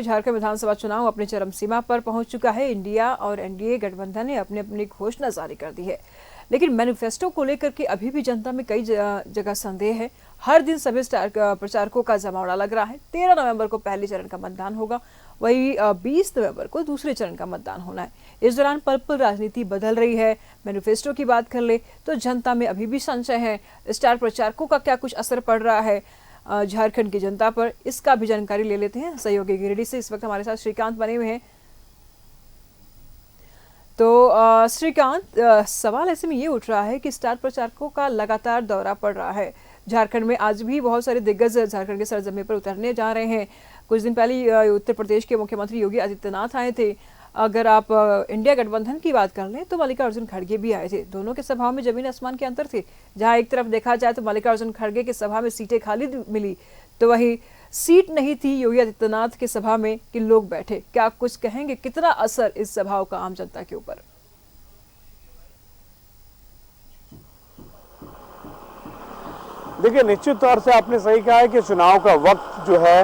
झारखंड विधानसभा चुनाव अपनी चरम सीमा पर पहुंच चुका है। इंडिया और एनडीए गठबंधन ने अपनी अपनी घोषणा जारी कर दी है, लेकिन मैनिफेस्टो को लेकर के अभी भी जनता में कई जगह संदेह है। हर दिन सभी स्टार प्रचारकों का जमावड़ा लग रहा है। 13 नवंबर को पहले चरण का मतदान होगा, वही 20 नवंबर को दूसरे चरण का मतदान होना है। इस दौरान पल पल राजनीति बदल रही है। मैनिफेस्टो की बात कर ले तो जनता में अभी भी संशय है। स्टार प्रचारकों का क्या कुछ असर पड़ रहा है झारखंड की जनता पर, इसका भी जानकारी ले लेते हैं। सहयोगी गिरिडीह से इस वक्त हमारे साथ श्रीकांत बने हुए हैं। तो श्रीकांत, सवाल ऐसे में ये उठ रहा है कि स्टार प्रचारकों का लगातार दौरा पड़ रहा है झारखंड में। आज भी बहुत सारे दिग्गज झारखंड के सरजमीन पर उतरने जा रहे हैं। कुछ दिन पहले उत्तर प्रदेश के मुख्यमंत्री योगी आदित्यनाथ आए थे। अगर आप इंडिया गठबंधन की बात कर लें तो मल्लिकार्जुन खड़गे भी आए थे। दोनों के सभाओं में जमीन आसमान के अंतर थे। जहां एक तरफ देखा जाए तो मल्लिकार्जुन खड़गे की सभा में सीटें खाली मिली, तो वही सीट नहीं थी योगी आदित्यनाथ की सभा में कि लोग बैठे। क्या आप कुछ कहेंगे, कितना असर इस सभाओं का आम जनता के ऊपर? देखिए, निश्चित तौर से आपने सही कहा है कि चुनाव का वक्त जो है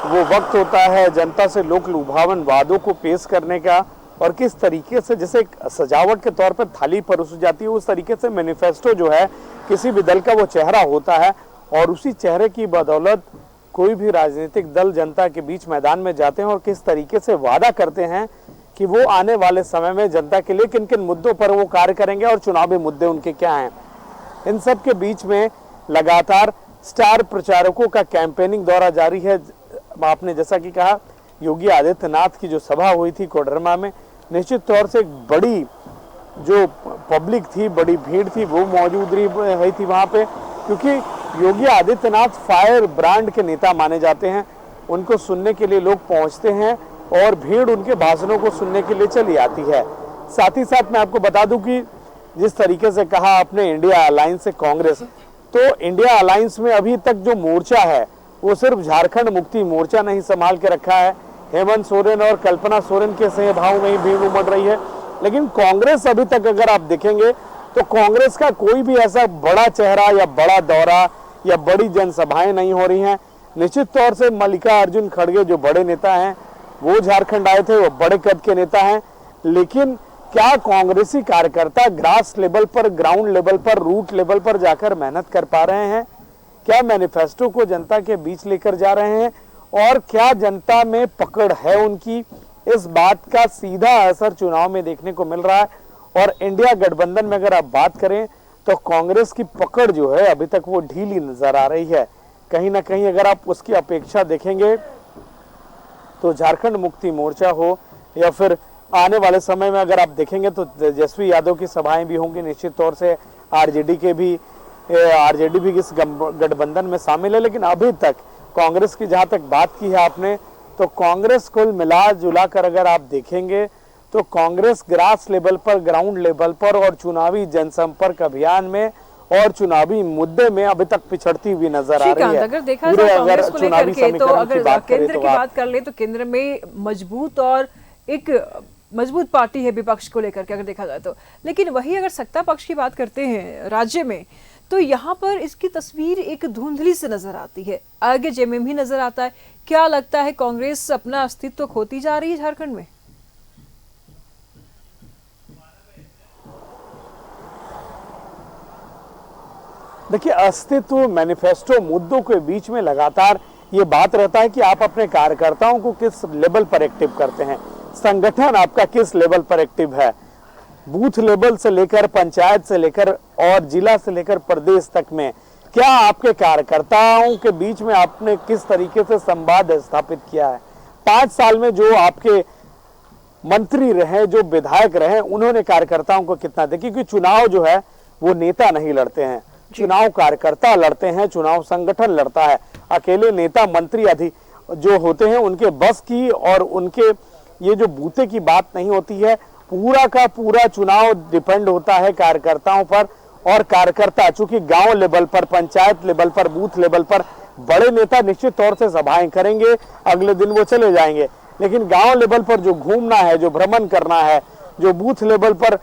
वो वक्त होता है जनता से लोक लुभावन वादों को पेश करने का, और किस तरीके से जैसे एक सजावट के तौर पर थाली परोस जाती है, उस तरीके से मैनिफेस्टो जो है किसी भी दल का वो चेहरा होता है, और उसी चेहरे की बदौलत कोई भी राजनीतिक दल जनता के बीच मैदान में जाते हैं और किस तरीके से वादा करते हैं कि वो आने वाले समय में जनता के लिए किन किन मुद्दों पर वो कार्य करेंगे और चुनावी मुद्दे उनके क्या हैं। इन सब के बीच में लगातार स्टार प्रचारकों का कैंपेनिंग दौरा जारी है। आपने जैसा कि कहा, योगी आदित्यनाथ की जो सभा हुई थी कोडरमा में, निश्चित तौर से एक बड़ी जो पब्लिक थी, बड़ी भीड़ थी, वो मौजूद रही थी वहाँ पे, क्योंकि योगी आदित्यनाथ फायर ब्रांड के नेता माने जाते हैं। उनको सुनने के लिए लोग पहुँचते हैं और भीड़ उनके भाषणों को सुनने के लिए चली आती है। साथ ही साथ मैं आपको बता दूं कि जिस तरीके से कहा आपने इंडिया अलायंस से कांग्रेस, तो इंडिया अलायंस में अभी तक जो मोर्चा है वो सिर्फ झारखंड मुक्ति मोर्चा नहीं संभाल के रखा है। हेमंत सोरेन और कल्पना सोरेन के सहभाव में ही भीड़ उमड़ रही है, लेकिन कांग्रेस अभी तक अगर आप देखेंगे तो कांग्रेस का कोई भी ऐसा बड़ा चेहरा या बड़ा दौरा या बड़ी जनसभाएं नहीं हो रही हैं। निश्चित तौर से मल्लिकार्जुन खड़गे जो बड़े नेता हैं वो झारखंड आए थे, वो बड़े कद के नेता हैं, लेकिन क्या कांग्रेसी कार्यकर्ता ग्रास लेवल पर, ग्राउंड लेवल पर, रूट लेवल पर जाकर मेहनत कर पा रहे हैं? क्या मैनिफेस्टो को जनता के बीच लेकर जा रहे हैं? और क्या जनता में पकड़ है उनकी? इस बात का सीधा असर चुनाव में देखने को मिल रहा है। और इंडिया गठबंधन में अगर आप बात करें तो कांग्रेस की पकड़ जो है अभी तक वो ढीली नजर आ रही है। कहीं ना कहीं अगर आप उसकी अपेक्षा देखेंगे तो झारखंड मुक्ति मोर्चा हो या फिर आने वाले समय में अगर आप देखेंगे तो तेजस्वी यादव की सभाएं भी होंगी। निश्चित तौर से आरजेडी भी इस गठबंधन में शामिल है, लेकिन अभी तक कांग्रेस की जहां तक बात की है आपने, तो कांग्रेस कुल मिला जुला कर अगर आप देखेंगे तो कांग्रेस ग्रास लेवल पर, ग्राउंड लेवल पर और चुनावी जनसंपर्क अभियान में और चुनावी मुद्दे में अभी तक पिछड़ती हुई नजर आ रही है। अगर देखा जाए कांग्रेस को लेकर के, तो अगर केंद्र की बात कर ले तो केंद्र में मजबूत और एक मजबूत पार्टी है विपक्ष को लेकर के अगर देखा जाए तो, लेकिन वही अगर सत्ता पक्ष की बात करते हैं राज्य में, तो यहाँ पर इसकी तस्वीर एक धुंधली से नजर आती है। आगे जेएमएम ही नजर आता है। क्या लगता है, कांग्रेस अपना अस्तित्व खोती जा रही है झारखंड में? देखिए, अस्तित्व, मैनिफेस्टो, मुद्दों के बीच में लगातार ये बात रहता है कि आप अपने कार्यकर्ताओं को किस लेवल पर एक्टिव करते हैं, संगठन आपका किस लेवल पर एक्टिव है। बूथ लेवल से लेकर पंचायत से लेकर और जिला से लेकर प्रदेश तक में क्या आपके कार्यकर्ताओं के बीच में आपने किस तरीके से संवाद स्थापित किया है। 5 साल में जो आपके मंत्री रहे, जो विधायक रहे, उन्होंने कार्यकर्ताओं को कितना देखिए, क्योंकि चुनाव जो है वो नेता नहीं लड़ते हैं, चुनाव कार्यकर्ता लड़ते हैं, चुनाव संगठन लड़ता है। अकेले नेता मंत्री जो होते हैं उनके बस की और उनके ये जो बूते की बात नहीं होती है। पूरा का पूरा चुनाव डिपेंड होता है कार्यकर्ताओं पर, और कार्यकर्ता चूंकि गांव लेवल पर, पंचायत लेवल पर, बूथ लेवल पर बड़े नेता निश्चित तौर से सभाएं करेंगे, अगले दिन वो चले जाएंगे, लेकिन गांव लेवल पर जो घूमना है, जो भ्रमण करना है, जो बूथ लेवल पर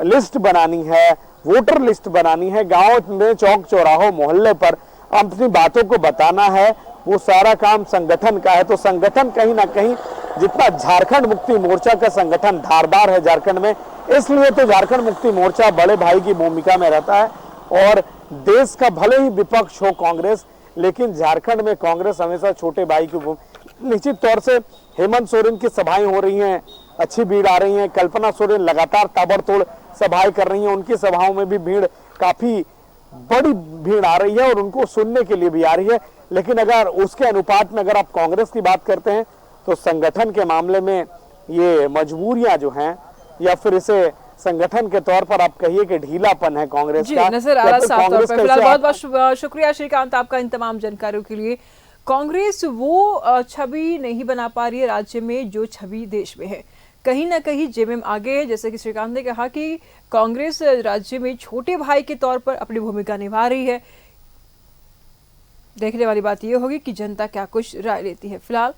लिस्ट बनानी है, वोटर लिस्ट बनानी है, गांव में चौक चौराहों मोहल्ले पर अपनी बातों को बताना है, वो सारा काम संगठन का है। तो संगठन कहीं ना कहीं जितना झारखंड मुक्ति मोर्चा का संगठन धारदार है झारखंड में, इसलिए तो झारखंड मुक्ति मोर्चा बड़े भाई की भूमिका में रहता है। और देश का भले ही विपक्ष हो कांग्रेस, लेकिन झारखंड में कांग्रेस हमेशा छोटे भाई की भूमिका। निश्चित तौर से हेमंत सोरेन की सभाएं हो रही हैं, अच्छी भीड़ आ रही है। कल्पना सोरेन लगातार ताबड़तोड़ सभाएं कर रही हैं, उनकी सभाओं में भी भीड़, काफी बड़ी भीड़ आ रही है और उनको सुनने के लिए भी आ रही है। लेकिन अगर उसके अनुपात में अगर आप कांग्रेस की बात करते हैं तो संगठन के मामले में ये मजबूरियां जो हैं, या फिर इसे संगठन के तौर पर आप कहिए कि ढीलापन है कांग्रेस का, नजर आ रहा साफ तौर पर। फिलहाल बहुत बहुत शुक्रिया श्रीकांत आपका इन तमाम जानकारियों के लिए। कांग्रेस वो छवि नहीं बना पा रही है राज्य में जो छवि देश में है। कहीं ना कहीं जेएमएम आगे है, जैसे कि श्रीकांत ने कहा कि कांग्रेस राज्य में छोटे भाई के तौर पर अपनी भूमिका निभा रही है। देखने वाली बात यह होगी कि जनता क्या कुछ राय लेती है। फिलहाल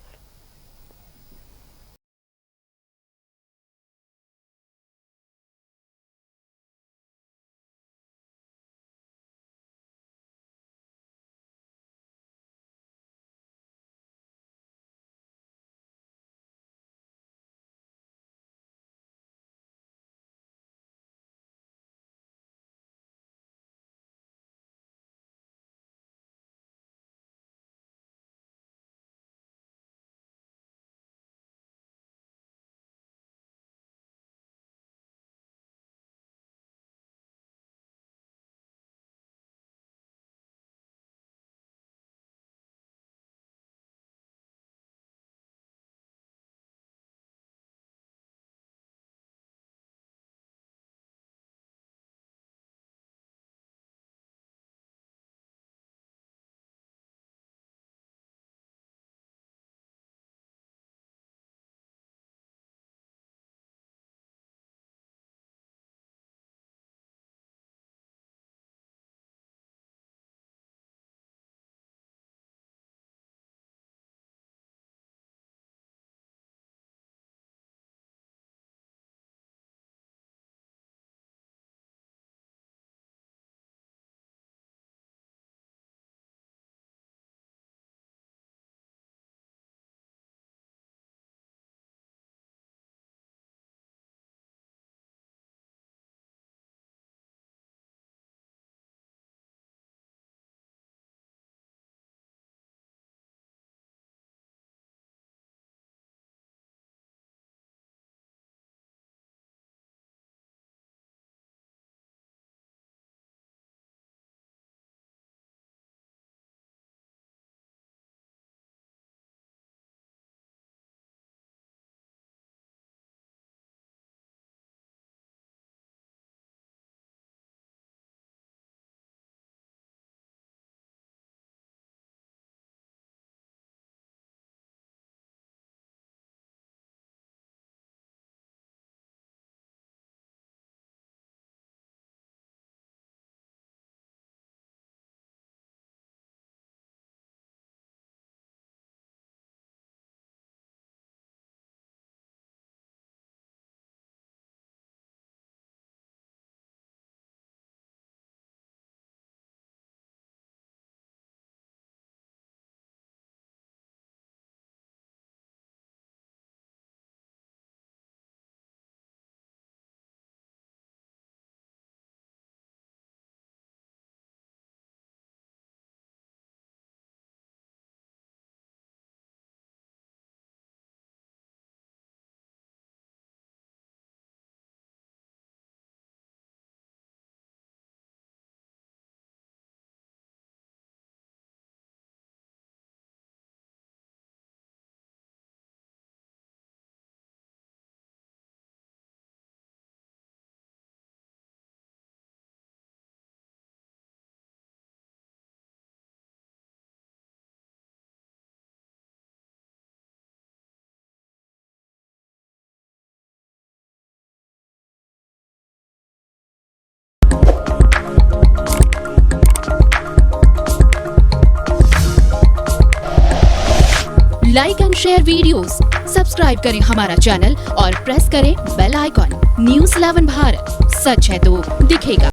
like and share videos, subscribe करें हमारा चैनल और प्रेस करें बेल आइकॉन। न्यूज़ 11 भारत, सच है तो दिखेगा।